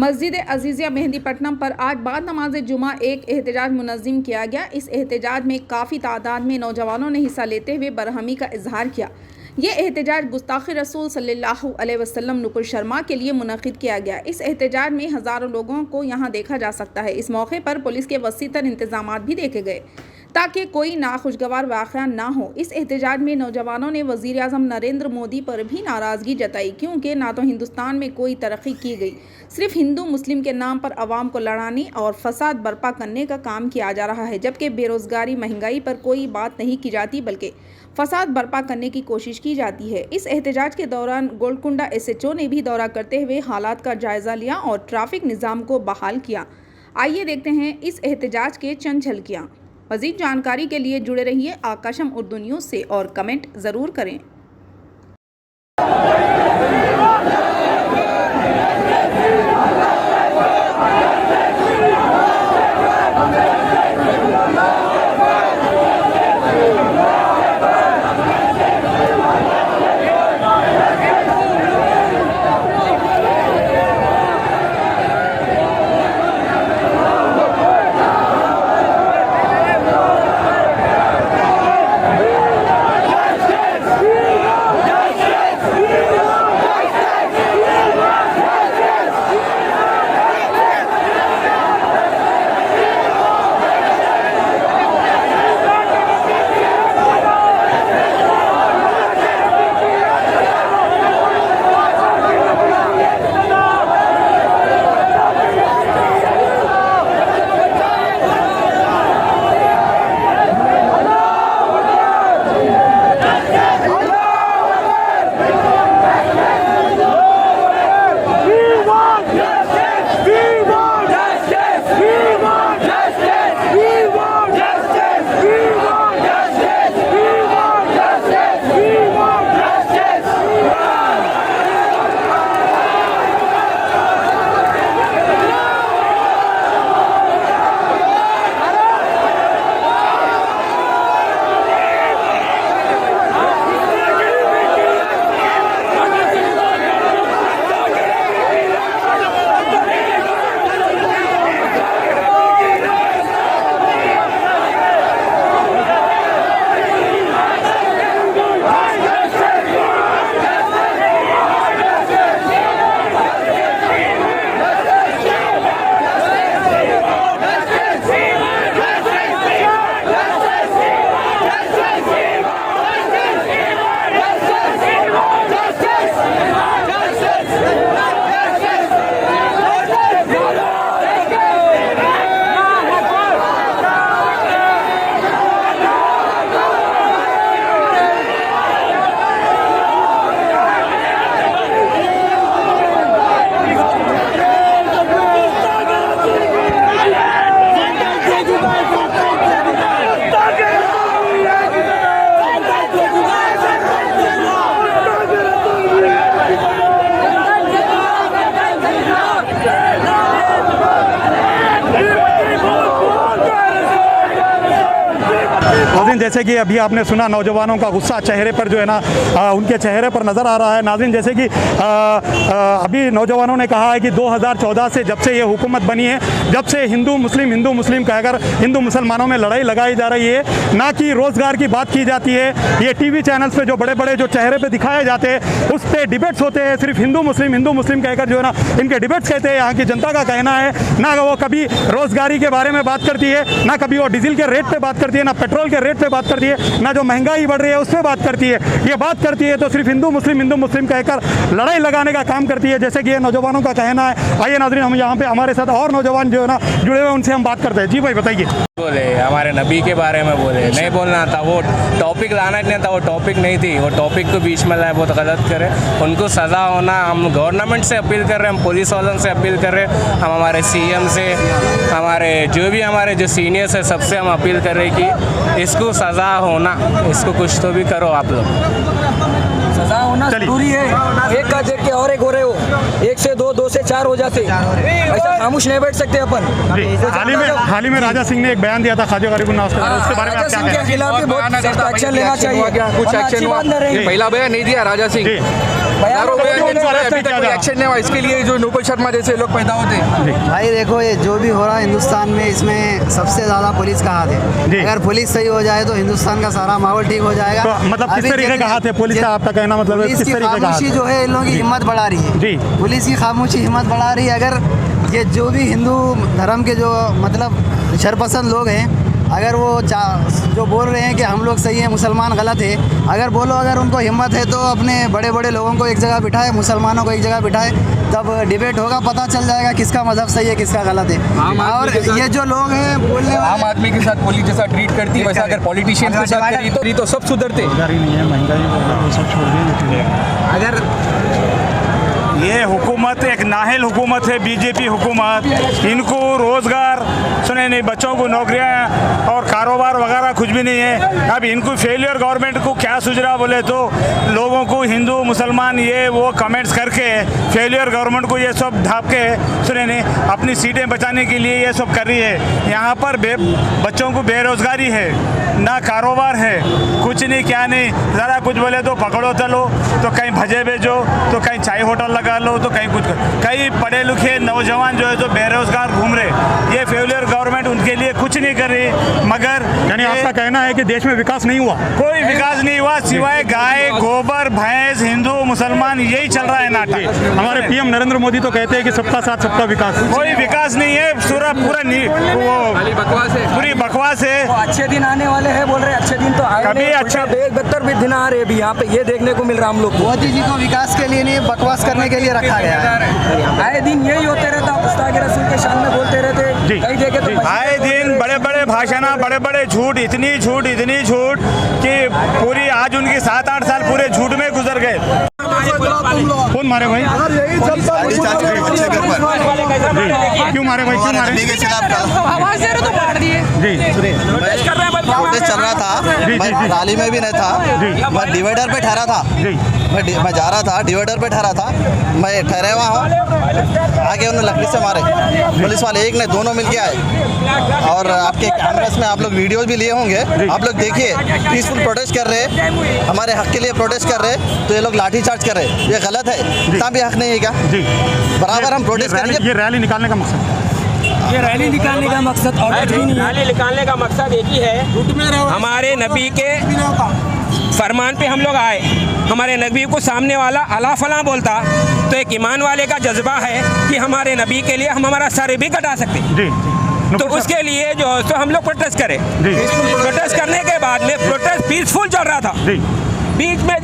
मस्जिद अजीज़िया मेहंदीपट्टनम पर आज बाद नमाज जुमा एक एहतजाज मुनज़्ज़म किया गया। इस एहतजाज में काफ़ी तादाद में नौजवानों ने हिस्सा लेते हुए बरहमी का इजहार किया। ये एहतजाज गुस्ताख़ी रसूल सल्लल्लाहु अलैहि वसल्लम नुपुर शर्मा के लिए मुनक़िद किया गया। इस एहतजाज में हज़ारों लोगों को यहाँ देखा जा सकता है। इस मौके पर पुलिस के वसी तर इंतज़ामात भी देखे गए ताकि कोई नाखुशगवार वाक़या ना हो। इस एहतजाज में नौजवानों ने वज़ीर आज़म नरेंद्र मोदी पर भी नाराज़गी जताई, क्योंकि ना तो हिंदुस्तान में कोई तरक्की की गई, सिर्फ हिंदू मुस्लिम के नाम पर अवाम को लड़ाने और फसाद बर्पा करने का काम किया जा रहा है। जबकि बेरोज़गारी महंगाई पर कोई बात नहीं की जाती, बल्कि फसाद बर्पा करने की कोशिश की जाती है। इस एहतजाज के दौरान गोलकुंडा SHO ने भी दौरा करते हुए हालात का जायज़ा लिया और ट्रैफिक निज़ाम को बहाल किया। आइए देखते हैं इस एहतजाज के चंद झलकियाँ। मज़ीद जानकारी के लिए जुड़े रहिए आकाशम उर्दू न्यूज़ से और कमेंट ज़रूर करें। नाज़रीन, जैसे कि अभी आपने सुना नौजवानों का गुस्सा चेहरे पर जो है ना उनके चेहरे पर नज़र आ रहा है। नाज़रीन, जैसे कि अभी नौजवानों ने कहा है कि 2014 से जब से ये हुकूमत बनी है, जब से हिंदू मुस्लिम कहकर हिंदू मुसलमानों में लड़ाई लगाई जा रही है, ना कि रोज़गार की बात की जाती है। ये TV चैनल्स पे जो बड़े बड़े जो चेहरे पे दिखाए जाते हैं उस पर डिबेट्स होते हैं, सिर्फ हिंदू मुस्लिम कहकर जो है ना इनके डिबेट्स कहते हैं। यहाँ की जनता का कहना है ना वो कभी रोज़गारी के बारे में बात करती है, ना कभी वो डीजल के रेट पे बात करती है, ना पेट्रोल के रेट पे बात करती है, ना जो महंगाई बढ़ रही है उस पर बात करती है। ये बात करती है तो सिर्फ हिंदू मुस्लिम कहकर लड़ाई लगाने का काम करती है, जैसे कि ये नौजवानों का कहना है। आइए नाज़रीन, हम यहाँ पे हमारे साथ और नौजवान जो है ना जुड़े हुए, उनसे हम बात करते हैं। जी भाई बताइए। बोले हमारे नबी के बारे में बोले, नहीं बोलना था, वो टॉपिक लाना नहीं था, वो टॉपिक नहीं थी, वो टॉपिक को बीच में लाए, बहुत गलत करे, उनको सज़ा होना। हम गवर्नमेंट से अपील कर रहे हैं, हम पुलिस वालों से अपील कर रहे हैं, हम हमारे CM से, हमारे जो भी हमारे जो सीनियर्स है सबसे हम अपील कर रहे हैं कि इसको सज़ा होना, इसको कुछ तो भी करो आप लोग। सजा होना चलिए। जरूरी है। एक का देख के और एक हो रहे हो, 1 से 2, 2 से 4 हो जाते, ऐसा खामोश नहीं बैठ सकते अपन। हाल ही में राजा सिंह ने एक बयान दिया था ख्वाजा गरीबुल्लाह उसके बारे में, उसके बारे में आप राजा क्या सिंह कहें? के खिलाफ भी बहुत सख्त एक्शन लेना चाहिए। कुछ एक्शन हुआ पहला बयान नहीं दिया राजा सिंह, हजारों बयान उनको दिए, arrest अभी तक किया कोई था। एक्शन नहीं हुआ। इसके लिए जो नोबल शर्मा जैसे लोग पैदा होते हैं। भाई देखो, ये जो भी हो रहा है हिंदुस्तान में, इसमें सबसे ज़्यादा पुलिस का हाथ जी। है। अगर पुलिस सही हो जाए तो हिंदुस्तान का सारा माहौल ठीक हो जाएगा। तो मतलब किस अभी तरीके का हाथ है पुलिस का, आपका कहना मतलब है पुलिस किस की तरीके का हाथ खामोशी है? जो है इन लोगों की हिम्मत बढ़ा रही है। जी। पुलिस की खामोशी हिम्मत बढ़ा रही है। अगर ये जो भी हिंदू धर्म के जो मतलब शरपसंद लोग हैं, अगर वो जो बोल रहे हैं कि हम लोग सही हैं, मुसलमान गलत है, अगर उनको हिम्मत है तो अपने बड़े बड़े लोगों को एक जगह बिठाए, मुसलमानों को एक जगह बिठाए, तब डिबेट होगा, पता चल जाएगा किसका मजहब सही है किसका गलत है। और ये जो लोग हैं बोलने आम आदमी के साथ पुलिस जैसा ट्रीट करती है, वैसा अगर पॉलिटिशियन के साथ करी तो सब सुधरते। अगर ये हुकूमत एक नाहल हुकूमत है, बीजेपी हुकूमत। इनको रोज़गार सुने नहीं, बच्चों को नौकरियां और कारोबार वगैरह कुछ भी नहीं है। अब इनको फेलियर गवर्नमेंट को क्या सूझ रहा बोले तो लोगों को हिंदू मुसलमान ये वो कमेंट्स करके फेलियर गवर्नमेंट को ये सब ढाप के सुने नहीं अपनी सीटें बचाने के लिए ये सब कर रही है। यहाँ पर बच्चों को बेरोज़गारी है, ना कारोबार है, कुछ नहीं क्या नहीं। ज़रा कुछ बोले तो पकड़ो चलो, तो कहीं भजे भेजो, तो कहीं चाय होटल लगा लो, तो कहीं कुछ। कई पढ़े लिखे नौजवान जो है तो बेरोजगार घूम रहे। ये फेलियर गवर्नमेंट उनके लिए कुछ नहीं कर रही। मगर यानी आपका कहना है कि देश में विकास नहीं हुआ? कोई विकास नहीं हुआ सिवाय गाय गोबर भैंस हिंदू मुसलमान, यही चल रहा है नाटक। हमारे पीएम नरेंद्र मोदी तो कहते हैं कि सबका साथ सबका विकास। कोई विकास नहीं है, पूरा बकवास है, पूरी बकवास है। अच्छे दिन आने वाले हैं बोल रहे, अच्छे दिन तो आए कभी नहीं, अच्छा- बेहतर भी दिन आ रहे अभी यहाँ पे, ये देखने को मिल रहा हम लोग को। मोदी जी को विकास के लिए नहीं, बकवास करने के लिए रखा गया है। आए दिन यही होते रहता, गुस्ताखी रसूल के शान में बोलते रहते, कई जगह तो आए दिन बड़े बड़े भाषण, बड़े बड़े झूठ, इतनी झूठ कि पूरी आज उनकी 7-8 साल पूरे झूठ में गुजर गए। कौन मारे भाई? क्यों मारे भाई, क्यों मारे? आवाज दे रहे तो मार दिए। जी प्रोटेस्ट चल रहा था, जी, मैं जी। रैली में भी नहीं था, मैं डिवाइडर पे ठहरा था। जी मैं जा रहा था, डिवाइडर पे ठहरा था, मैं ठहरे हुआ हूँ, आगे उन्होंने लकड़ी से मारे। पुलिस वाले एक ने दोनों मिलके आए, और आपके कैमरास में आप लोग वीडियोस भी लिए होंगे, आप लोग देखिए। पीसफुल प्रोटेस्ट कर रहे, हमारे हक के लिए प्रोटेस्ट कर रहे, तो ये लोग लाठी चार्ज कर रहे, ये गलत है। इतना भी हक नहीं है क्या? जी बराबर हम प्रोटेस्ट करेंगे। ये रैली निकालने का मकसद ये रैली निकालने का मकसद और कुछ भी नहीं है। रैली निकालने का मकसद एक ही है, हमारे नबी के फरमान पे हम लोग आए। हमारे नबी को सामने वाला अला फला बोलता तो एक ईमान वाले का जज्बा है कि हमारे नबी के लिए हम हमारा सर भी कटा सकते। जी तो उसके लिए जो है तो हम लोग प्रोटेस्ट करें। जी। प्रोटेस्ट करने के बाद में प्रोटेस्ट पीसफुल चल रहा था, जी बीच में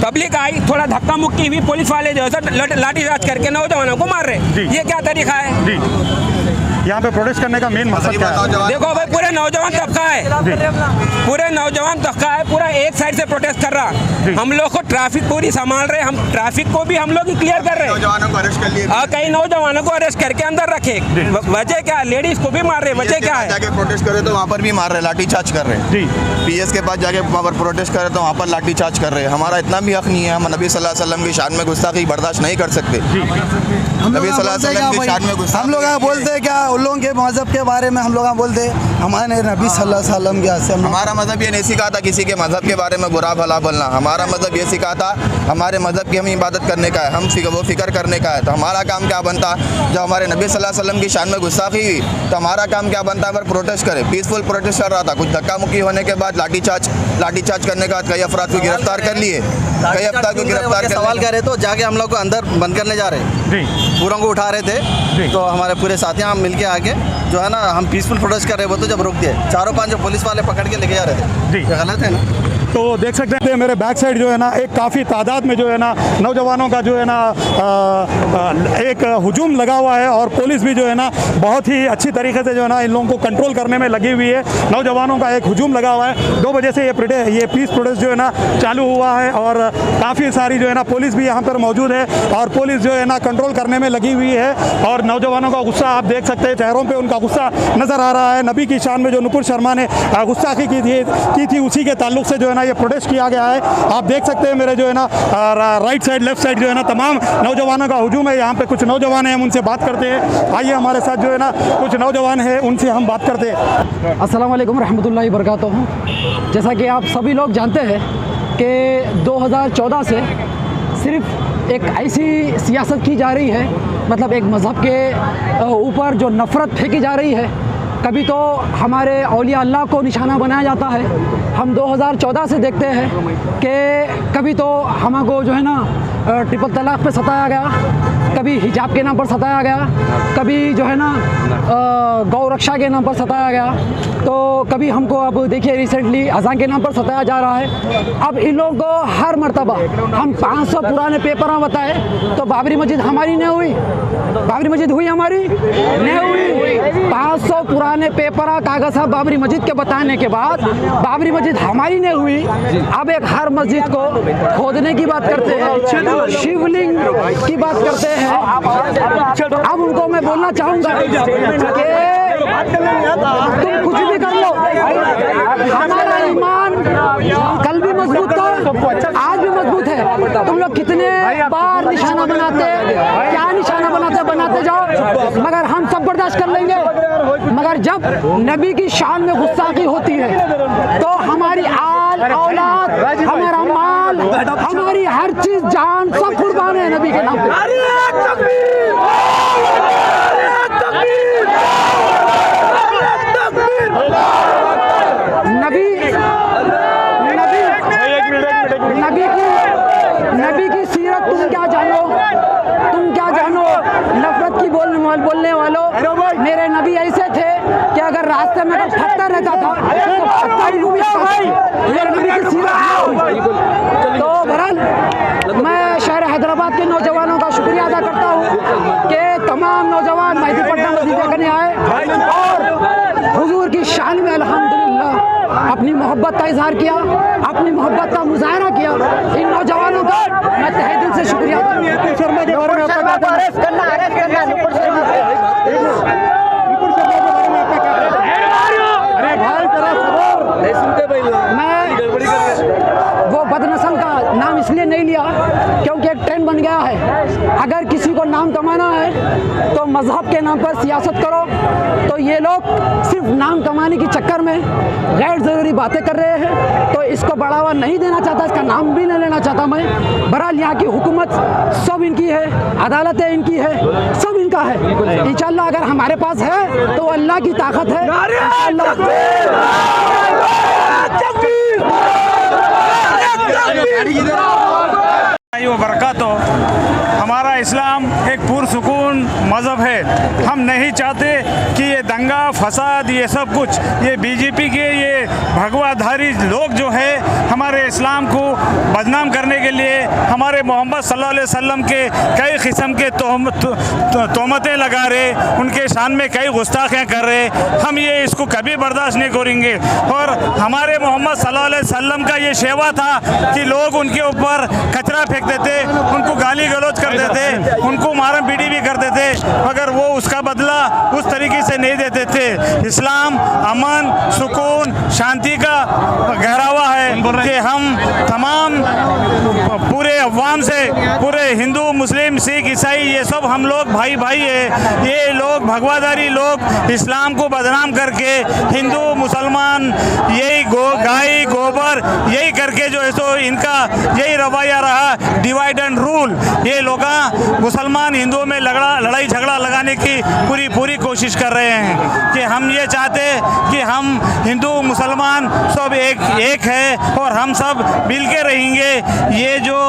पब्लिक आई, थोड़ा धक्का मुक्की हुई, पुलिस वाले जो है लाठीचार्ज करके नौजवानों को मार रहे। जी। ये क्या तरीका है? जी यहाँ पे प्रोटेस्ट करने का मेन मकसद क्या है? देखो भाई, पूरे नौजवान तबका है, पूरे नौजवान तबका है, पूरा एक साइड से प्रोटेस्ट कर रहा। हम लोग को ट्रैफिक पूरी संभाल रहे, हम ट्रैफिक को भी हम लोग ही क्लियर कर रहे हैं। नौजवानों को अरेस्ट कर लिए, कई नौजवानों को अरेस्ट करके अंदर रखे, वजह क्या? लेडीज को भी मार रहे, वजह क्या है? जाके प्रोटेस्ट करे तो वहाँ पर भी मार रहे, लाठी चार्ज कर रहे। जी पीएस के पास जाके वहाँ पर प्रोटेस्ट करे तो वहाँ पर लाठी चार्ज कर रहे। हमारा इतना भी हक नहीं है, हम नबी सल्लल्लाहु अलैहि वसल्लम की शान में गुस्ताखी बर्दाश्त नहीं कर सकते। नबी सल्लल्लाहु अलैहि वसल्लम की शान में गुस्ताखी, हम लोग यहाँ बोलते हैं क्या उन लोगों के मजहब के बारे में? हम लोग यहाँ बोलते हमारे नबी सल्लल्लाहु अलैहि वसल्लम के से हमारा मजहब ये नहीं सिखाता किसी के मजहब के बारे में बुरा भला बोलना। हमारा मजहब ये सिखाता हमारे मजहब की हम इबादत करने का है, हम वो फिक्र करने का है। तो हमारा काम क्या बनता, जब हमारे नबी सल्लल्लाहु अलैहि वसल्लम की शान में गुस्ताखी हुई तो हमारा काम क्या बनता है? पर प्रोटेस्ट करे, पीसफुल प्रोटेस्ट कर रहा था। कुछ धक्का मुक्की होने के बाद लाठीचार्ज करने के बाद कई अफराद को गिरफ्तार कर लिए, कई अफराद को गिरफ्तार कर सवाल कर रहे तो जाके हम लोग को अंदर बंद करने जा रहे, जी पूरों को उठा रहे थे। तो हमारे पूरे साथियाँ हम मिलके आके जो है ना, हम पीसफुल प्रोटेस्ट कर रहे, वो तो जब रोक दिए, 4-5 जो पुलिस वाले पकड़ के लेके जा रहे थे। जी ये गलत है ना? तो देख सकते हैं मेरे बैक साइड जो है ना, एक काफ़ी तादाद में जो है ना नौजवानों का जो है ना एक हुजूम लगा हुआ है, और पुलिस भी जो है ना बहुत ही अच्छी तरीके से जो है ना इन लोगों को कंट्रोल करने में लगी हुई है। नौजवानों का एक हुजूम लगा हुआ है, 2 बजे से ये पीस प्रोटेस्ट जो है ना चालू हुआ है, और काफ़ी सारी जो है ना पुलिस भी यहाँ पर मौजूद है, और पुलिस जो है ना कंट्रोल करने में लगी हुई है। और नौजवानों का गुस्सा आप देख सकते हैं, चेहरों पर उनका गुस्सा नज़र आ रहा है। नबी की शान में जो नुपुर शर्मा ने गुस्ताखी की थी उसी के ताल्लुक से जो है ना ये प्रोटेस्ट किया गया है। आप देख सकते हैं मेरे जो है ना राइट साइड लेफ्ट साइड जो है ना तमाम नौजवानों का हुजूम है। यहाँ पे कुछ नौजवान हैं, हम उनसे बात करते हैं। आइए हमारे साथ जो है ना कुछ नौजवान हैं, उनसे हम बात करते हैं। अस्सलाम वालेकुम रहमतुल्लाहि बरकातुहू। जैसा कि आप सभी लोग जानते हैं कि 2014 से सिर्फ एक ऐसी सियासत की जा रही है, मतलब एक मज़हब के ऊपर जो नफ़रत फेंकी जा रही है। कभी तो हमारे औलिया अल्लाह को निशाना बनाया जाता है। हम 2014 से देखते हैं कि कभी तो हमको जो है ना ट्रिपल तलाक पे सताया गया, कभी हिजाब के नाम पर सताया गया, कभी जो है ना गौ रक्षा के नाम पर सताया गया, तो कभी हमको अब देखिए रिसेंटली अज़ान के नाम पर सताया जा रहा है। अब इन लोगों को हर मर्तबा हम 500 पुराने पेपर बताए तो बाबरी मस्जिद हमारी नहीं हुई, बाबरी मस्जिद हुई हमारी नहीं हुई। 500 पुराने पेपर कागज़ बाबरी मस्जिद के बताने के बाद बाबरी मस्जिद हमारी नहीं हुई। अब एक हर मस्जिद को खोदने की बात करते हैं, शिवलिंग की बात करते हैं। अब उनको मैं बोलना चाहूँगा कि तुम कुछ भी कर लो, हमारा ईमान कल भी मजबूत था, आज भी मजबूत है। तुम लोग कितने बार निशाना बनाते, क्या निशाना बनाते जाओ, मगर हम सब बर्दाश्त कर लेंगे। मगर जब नबी की शान में गुस्ताखी होती है तो हमारी आल औलाद, हमारा माल, हमारी हर चीज, जान सब कुर्बान है नबी के नाम पे। नबी की सीरत तुम क्या जानो, नफरत की बोलने वालों। मेरे नबी ऐसे थे कि अगर रास्ते में अगर पत्थर रहता था तो पत्थर ही डूब जाता था। मेरे नबी की सीरत। तो बहरहाल मैं शहर हैदराबाद के नौजवानों का शुक्रिया अदा करता हूँ कि तमाम नौजवान मेहदीपट्टनम वजीफा करने आए और हुजूर की शान में अल्हम्दुलिल्लाह अपनी मोहब्बत का इजहार किया, अपनी मोहब्बत का मुजाहरा किया। इन नौजवानों का मैं तहे दिल से शुक्रिया अदा वो बदनस्ल का नाम इसलिए नहीं लिया क्योंकि एक ट्रेंड बन गया है। अगर किसी को नाम कमाना है तो मजहब के नाम पर सियासत करो। तो ये लोग सिर्फ नाम कमाने के चक्कर में गैर ज़रूरी बातें कर रहे हैं, तो इसको बढ़ावा नहीं देना चाहता, इसका नाम भी नहीं लेना चाहता मैं। बहरहाल यहाँ की हुकूमत सब इनकी है, अदालतें इनकी है, सब इनका है। इंशाअल्लाह अगर हमारे पास है तो अल्लाह की ताकत है। बरकत हो। हमारा इस्लाम एक पुरसुकून मज़हब है। हम नहीं चाहते कि ये दंगा फसाद ये सब कुछ ये बीजेपी के ये भगवाधारी लोग जो है हमारे इस्लाम को बदनाम करने के लिए हमारे मोहम्मद सल्लल्लाहु अलैहि वसल्लम के कई किस्म के तोहमतें लगा रहे, उनके शान में कई गुस्ताखियाँ कर रहे। हम ये इसको कभी बर्दाश्त नहीं करेंगे। और हमारे मोहम्मद सल्लल्लाहु अलैहि वसल्लम का ये शेवा था कि लोग उनके ऊपर कचरा फेंक देते, उनको गाली गलौज कर देते, उनको मारम पीटी भी कर देते, मगर वो उसका बदला उस तरीके से नहीं देते थे। इस्लाम अमन, सुकून, शांति का गहरावा है कि हम तमाम पूरे अवाम से, पूरे हिंदू मुस्लिम सिख ईसाई ये सब हम लोग भाई भाई है। ये लोग भगवाधारी लोग इस्लाम को बदनाम करके हिंदू मुसलमान यही गाय गोबर यही करके जो है सो इनका यही रवैया रहा, डिवाइड एंड रूल। ये लोग मुसलमान हिंदुओं में लड़ाई झगड़ा लगाने की पूरी कोशिश कर रहे हैं कि हम ये चाहते कि हम हिंदू मुसलमान सब एक है और हम सब मिल के रहेंगे। ये जो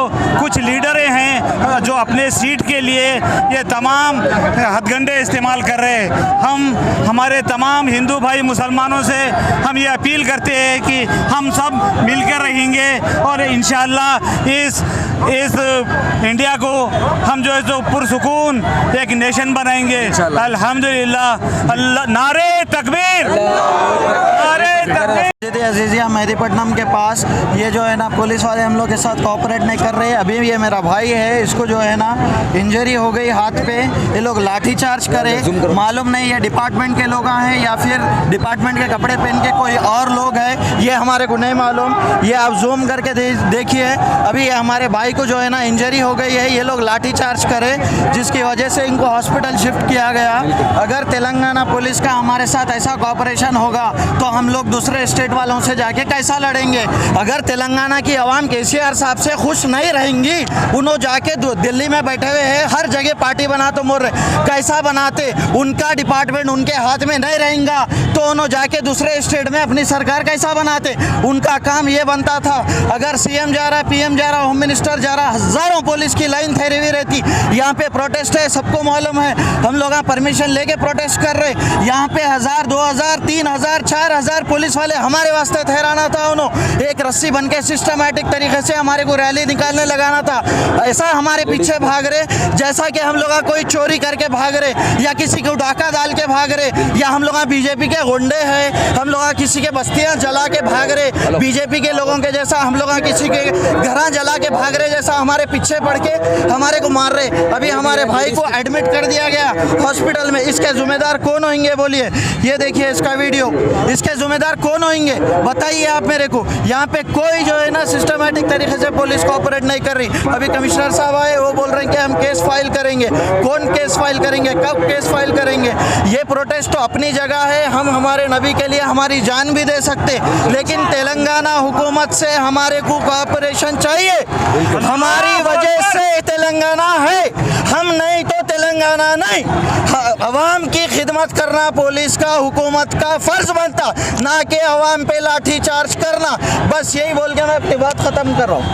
कुछ लीडरें हैं जो अपने सीट के लिए ये तमाम हथगंडे इस्तेमाल कर रहे हैं, हम हमारे तमाम हिंदू भाई मुसलमानों से हम ये अपील करते हैं कि हम सब मिल कर रहेंगे और इंशाअल्लाह इस इंडिया को हम जो है तो पुरसुकून एक नेशन बनाएंगे। अल्हम्दुलिल्लाह। अल्लाह नारे तकबीर, नारे तकबीर। जाती अजीज़िया मेहदीपट्टनम के पास ये जो है ना पुलिस वाले हम लोग के साथ कोऑपरेट नहीं कर रहे हैं। अभी ये मेरा भाई है, इसको जो है ना इंजरी हो गई हाथ पे, ये लोग लाठी चार्ज करे, मालूम नहीं ये डिपार्टमेंट के लोग हैं या फिर डिपार्टमेंट के कपड़े पहन के कोई और लोग हैं, ये हमारे को नहीं मालूम। ये आप जूम करके देखिए, अभी ये हमारे भाई को जो है ना इंजरी हो गई है, ये लोग लाठी चार्ज करे जिसकी वजह से इनको हॉस्पिटल शिफ्ट किया गया। अगर तेलंगाना पुलिस का हमारे साथ ऐसा कॉपरेशन होगा तो हम लोग दूसरे स्टेट वालों से जाके कैसा लड़ेंगे। अगर तेलंगाना की आवाम केसीआर साहब से खुश नहीं रहेंगी, उन्होंने जाके दिल्ली में बैठे हुए हैं, हर जगह पार्टी बना तो मोर कैसा बनाते, उनका डिपार्टमेंट उनके हाथ में नहीं रहेगा तो उन्होंने जाके दूसरे स्टेट में अपनी सरकार कैसा बनाते। उनका काम ये बनता था, अगर सीएम जा रहा, पीएम जा रहा, होम मिनिस्टर जा रहा, हज़ारों पुलिस की लाइन ठहरी हुई रहती। यहाँ पे प्रोटेस्ट है, सबको मालूम है, हम लोग परमिशन लेके प्रोटेस्ट कर रहे। यहाँ पे 1000, 2000, 3000, 4000 पुलिस वाले हमारे वास्ते ठहराना था। उन्होंने एक रस्सी बन के सिस्टमैटिक तरीके से हमारे को रैली निकालने लगाना था। ऐसा हमारे पीछे भाग रहे जैसा कि हम लोग कोई चोरी करके भाग रहे या किसी को डाका डाल के भाग रहे या हम लोग बीजेपी के गुंडे हैं, हम लोग किसी के बस्तियां जला के भाग रहे, बीजेपी के लोगों के जैसा हम लोग किसी के घर जला के भाग रहे, जैसा हमारे पीछे पड़ के हमारे को मार रहे। अभी हमारे भाई को एडमिट कर दिया गया हॉस्पिटल में। इसके जिम्मेदार कौन होंगे बोलिए? ये देखिए इसका वीडियो, इसके जिम्मेदार कौन होंगे बताइए आप मेरे को। यहाँ पे कोई जो है ना सिस्टमैटिक तरीके से पुलिस कोऑपरेट नहीं कर रही। अभी कमिश्नर साहब आए, वो बोल रहे हैं कि हम केस फाइल करेंगे। कौन केस फाइल करेंगे, कब केस फाइल करेंगे? ये प्रोटेस्ट तो अपनी जगह है, हम हमारे नबी के लिए हमारी जान भी दे सकते, लेकिन तेलंगाना हुकूमत से हमारे को कोऑपरेशन चाहिए। हमारी वजह से तेलंगाना है, हम नहीं तो तेलंगाना नहीं। अवाम की खिदमत करना पुलिस का, हुकूमत का फर्ज बनता, ना कि अवाम पे लाठी चार्ज करना। बस यही बोल के मैं अपनी बात ख़त्म कर रहा हूँ।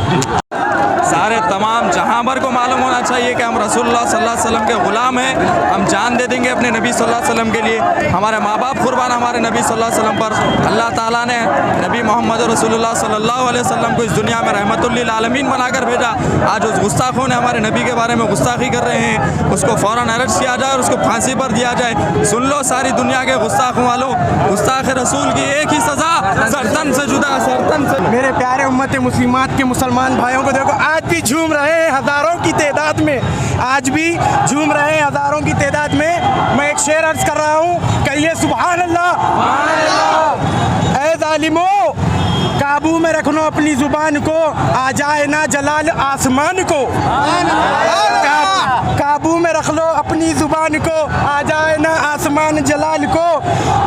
सारे तमाम जहां भर को मालूम होना चाहिए कि हम रसूलुल्लाह सल्लल्लाहु अलैहि वसल्लम के ग़ुलाम हैं। हम जान दे देंगे अपने नबी सल्लल्लाहु अलैहि वसल्लम के लिए। हमारे माँ बाप कुर्बान हमारे नबी सल्लल्लाहु अलैहि वसल्लम पर। अल्लाह ताला ने नबी मोहम्मद रसूलुल्लाह सल्लल्लाहु अलैहि वसल्लम को इस दुनिया में रहमतुल लिल आलमीन बनाकर भेजा। आज उस गुस्ताखों ने हमारे नबी के बारे में गुस्ताखी कर रहे हैं, उसको फ़ौरन अरेस्ट किया जाए और उसको फांसी पर दिया जाए। सुन लो सारी दुनिया के गुस्ताखों वालों, गुस्ताख रसूल की एक ही सज़ा, सरतन से जुदा, सरतन से। मेरे प्यारे उम्मत मुस्लिमात के मुसलमान भाइयों को देखो, आज भी झूम रहे हैं हज़ारों की तादाद में, आज भी झूम रहे हैं हज़ारों की तादाद में। मैं एक शेर अर्ज कर रहा हूँ, कहिए सुभान अल्लाह। ऐ ज़ालिमों, काबू में रख लो अपनी ज़ुबान को, आ जाए ना जलाल आसमान को। काबू में रख लो अपनी ज़ुबान को, आ जाए ना आसमान जलाल को।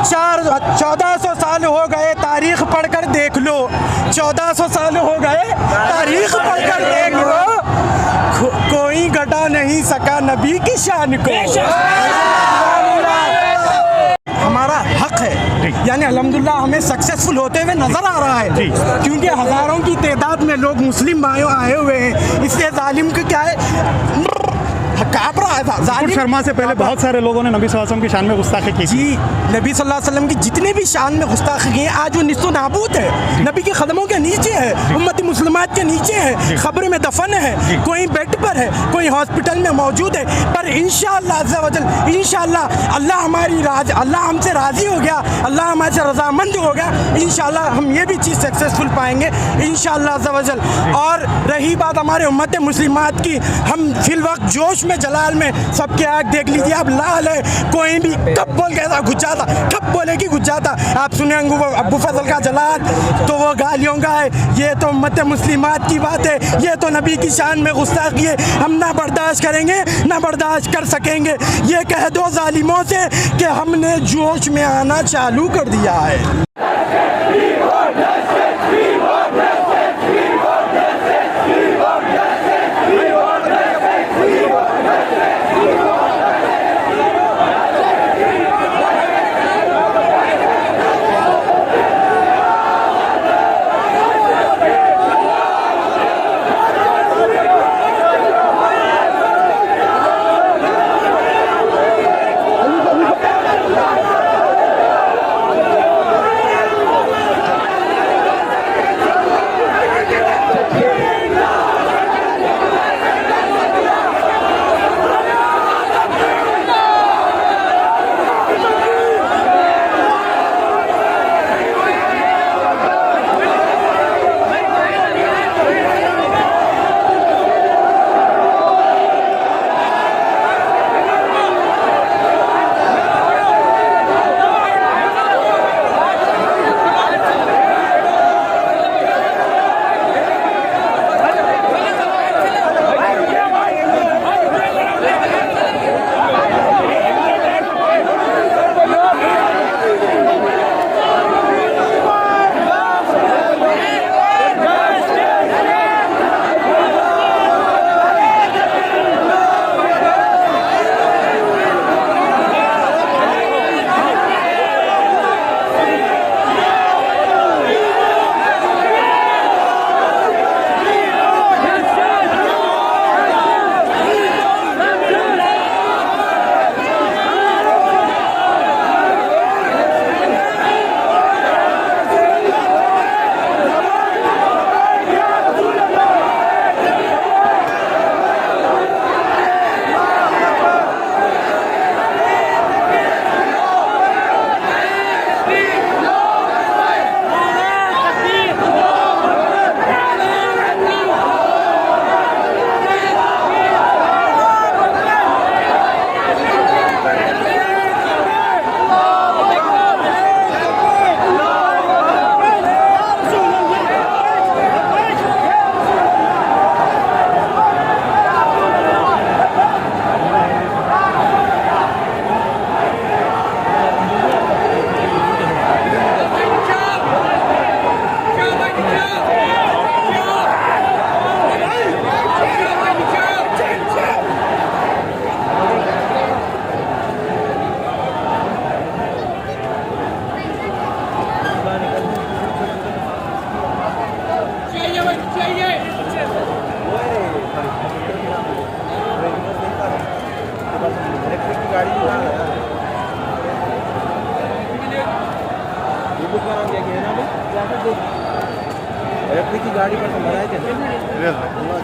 1400 साल हो गए तारीख़ पढ़कर देख लो, 1400 साल हो गए तारीख़ पढ़कर देख लो, कोई घटा नहीं सका नबी की शान को। हमारा हक है, यानी अल्हम्दुलिल्लाह हमें सक्सेसफुल होते हुए नजर आ रहा है, क्योंकि हज़ारों की तादाद में लोग मुस्लिम भाइयों आए हुए हैं। इसलिए जालिम को क्या है, काँप रहा है। मुकुट शर्मा से पहले बहुत सारे लोगों ने नबी सल्लल्लाहु अलैहि वसल्लम की शान में गुस्ताखी की। जी, नबी सल्लल्लाहु अलैहि वसल्लम की जितने भी शान में गुस्ताखी की है, आज वो निस्सो नाबूद है, नबी के कदमों के नीचे है, उम्मती मुस्लिमात के नीचे है, खबर में दफन है, कोई बेड पर है, कोई हॉस्पिटल में मौजूद है। पर इंशाअल्लाह अज़्ज़ा वजल, इंशाअल्लाह अल्लाह हमसे राज़ी हो गया, अल्लाह हमारे से रज़ामंद हो गया, इंशाअल्लाह हम ये भी चीज़ सक्सेसफुल पाएंगे इंशाअल्लाह अज़्ज़ा वजल। और रही बात हमारे उम्मत मुस्लिमात की, हम फिल वक्त जोश में, जलाल में, सबके आग देख लीजिए आप, लाल है, कोई भी कब बोल के ऐसा घुस जाता, कब बोले कि घुस जाता। आप सुने अबू फजल का जलाल, तो वो गालियों का है, ये तो उम्मत मुस्लिमात की बात है, ये तो नबी की शान में गुस्ताखी है, हम ना बर्दाश्त करेंगे, ना बर्दाश्त कर सकेंगे। ये कह दो जालिमों से कि हमने जोश में आना चालू कर दिया है। गाड़ी इलेक्ट्रिक की गाड़ी पर तो मनाए थे